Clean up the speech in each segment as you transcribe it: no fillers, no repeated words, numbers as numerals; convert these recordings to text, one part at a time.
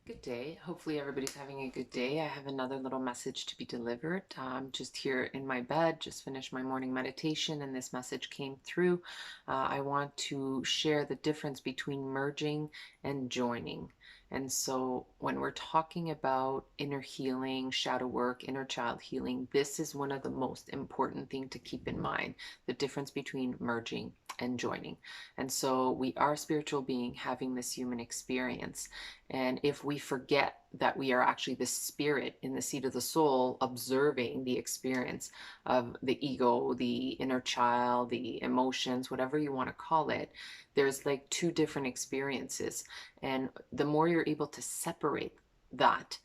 Good day. Hopefully, everybody's having a good day. I have another little message to be delivered. I'm just here in my bed, just finished my morning meditation, and this message came through. I want to share the difference between merging and joining. And so, when we're talking about inner healing, shadow work, inner child healing, this is one of the most important thing to keep in mind, the difference between merging and joining. And so, we are a spiritual being having this human experience. And if we forget that we are actually the spirit in the seat of the soul, observing the experience of the ego, the inner child, the emotions, whatever you want to call it, there's like two different experiences. And the more you're able to separate that,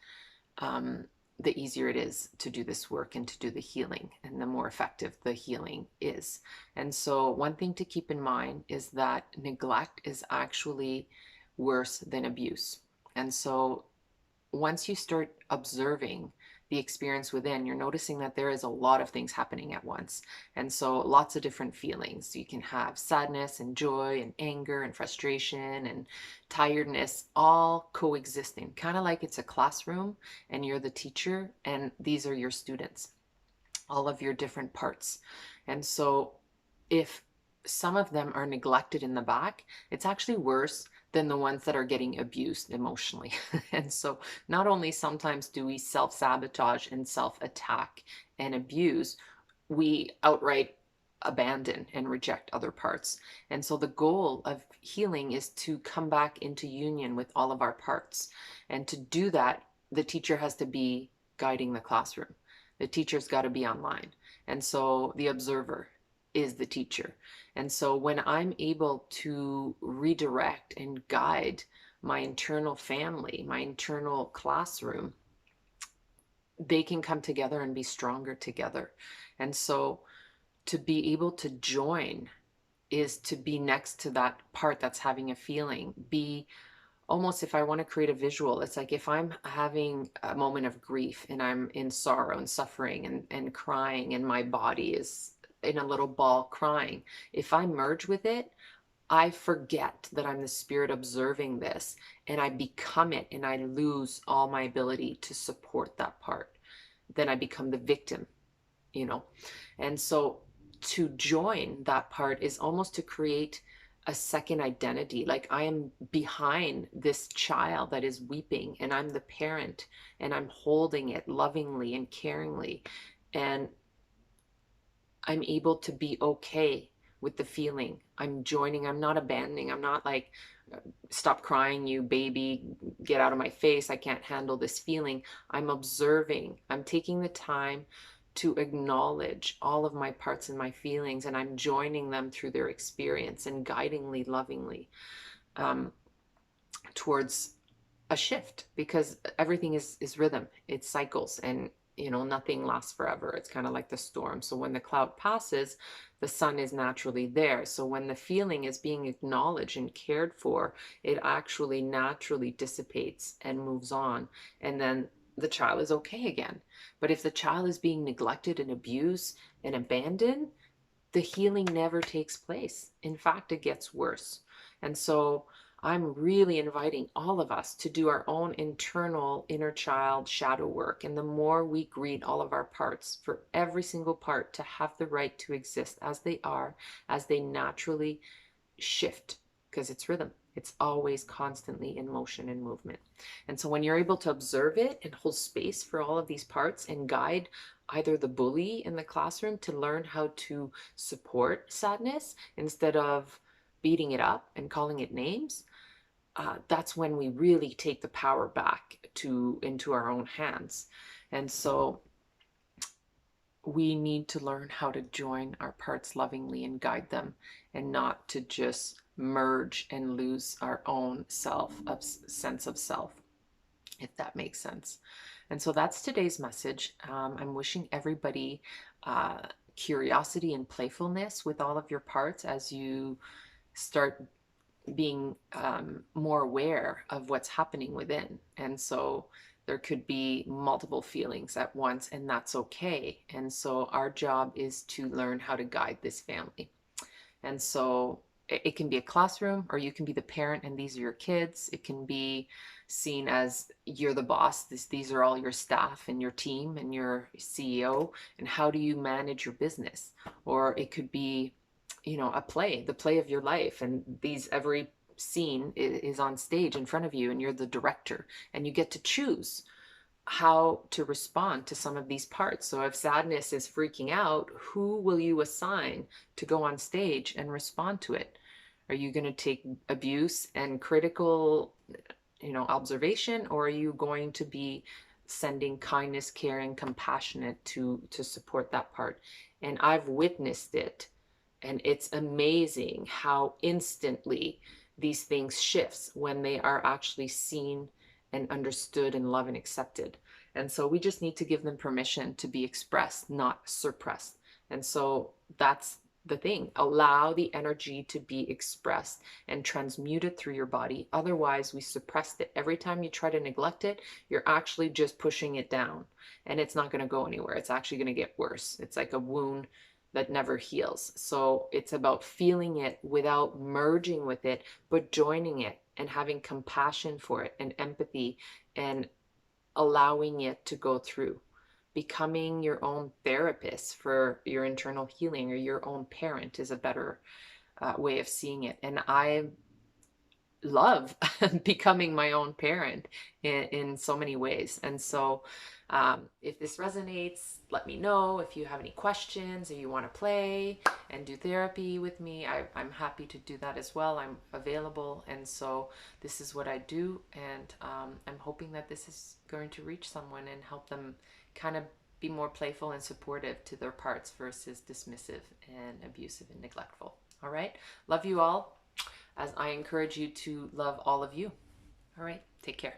um, the easier it is to do this work and to do the healing, and the more effective the healing is. And so, one thing to keep in mind is that neglect is actually worse than abuse. And so once you start observing the experience within, you're noticing that there is a lot of things happening at once. And so lots of different feelings. You can have sadness and joy and anger and frustration and tiredness all coexisting, kind of like it's a classroom and you're the teacher and these are your students, all of your different parts. And so if some of them are neglected in the back, it's actually worse than the ones that are getting abused emotionally. And so not only sometimes do we self-sabotage and self-attack and abuse, we outright abandon and reject other parts. And so the goal of healing is to come back into union with all of our parts. And to do that, the teacher has to be guiding the classroom. The teacher's got to be online. And so the observer is the teacher. And so when I'm able to redirect and guide my internal family, my internal classroom, they can come together and be stronger together. And so to be able to join is to be next to that part that's having a feeling, be almost, if I want to create a visual, it's like if I'm having a moment of grief and I'm in sorrow and suffering and crying, and my body is in a little ball crying. If I merge with it, I forget that I'm the spirit observing this and I become it, and I lose all my ability to support that part. Then I become the victim, you know? And so to join that part is almost to create a second identity. Like I am behind this child that is weeping, and I'm the parent, and I'm holding it lovingly and caringly. And I'm able to be okay with the feeling. I'm joining, I'm not abandoning. I'm not like, stop crying, you baby, get out of my face. I can't handle this feeling. I'm observing. I'm taking the time to acknowledge all of my parts and my feelings, and I'm joining them through their experience and guidingly, lovingly, um, towards a shift, because everything is rhythm, it's cycles, and nothing lasts forever. It's kind of like the storm. So when the cloud passes, the sun is naturally there. So when the feeling is being acknowledged and cared for, it actually naturally dissipates and moves on, and then the child is okay again. But if the child is being neglected and abused and abandoned, the healing never takes place. In fact, it gets worse. And so I'm really inviting all of us to do our own internal inner child shadow work. And the more we greet all of our parts, for every single part to have the right to exist as they are, as they naturally shift, because it's rhythm. It's always constantly in motion and movement. And so when you're able to observe it and hold space for all of these parts and guide either the bully in the classroom to learn how to support sadness instead of beating it up and calling it names, that's when we really take the power back into our own hands. And so we need to learn how to join our parts lovingly and guide them, and not to just merge and lose our own sense of self, if that makes sense. And so that's today's message. I'm wishing everybody curiosity and playfulness with all of your parts as you start being more aware of what's happening within. And so there could be multiple feelings at once, and that's okay. And so our job is to learn how to guide this family. And so it can be a classroom, or you can be the parent and these are your kids. It can be seen as you're the boss. These are all your staff and your team and your CEO. And how do you manage your business? Or it could be, a play, the play of your life. And every scene is on stage in front of you, and you're the director, and you get to choose how to respond to some of these parts. So if sadness is freaking out, who will you assign to go on stage and respond to it? Are you going to take abuse and critical, observation, or are you going to be sending kindness, caring, compassionate to support that part? And I've witnessed it, and it's amazing how instantly these things shifts when they are actually seen and understood and loved and accepted. And so we just need to give them permission to be expressed, not suppressed. And so that's the thing. Allow the energy to be expressed and transmute it through your body. Otherwise, we suppressed it. Every time you try to neglect it, you're actually just pushing it down, and it's not going to go anywhere. It's actually going to get worse. It's like a wound that never heals. So it's about feeling it without merging with it, but joining it and having compassion for it and empathy, and allowing it to go through. Becoming your own therapist for your internal healing, or your own parent, is a better way of seeing it. And I love becoming my own parent in so many ways. And so if this resonates, let me know. If you have any questions, or you want to play and do therapy with me, I'm happy to do that as well. I'm available. And so this is what I do. And I'm hoping that this is going to reach someone and help them kind of be more playful and supportive to their parts versus dismissive and abusive and neglectful. All right. Love you all, as I encourage you to love all of you. All right. Take care.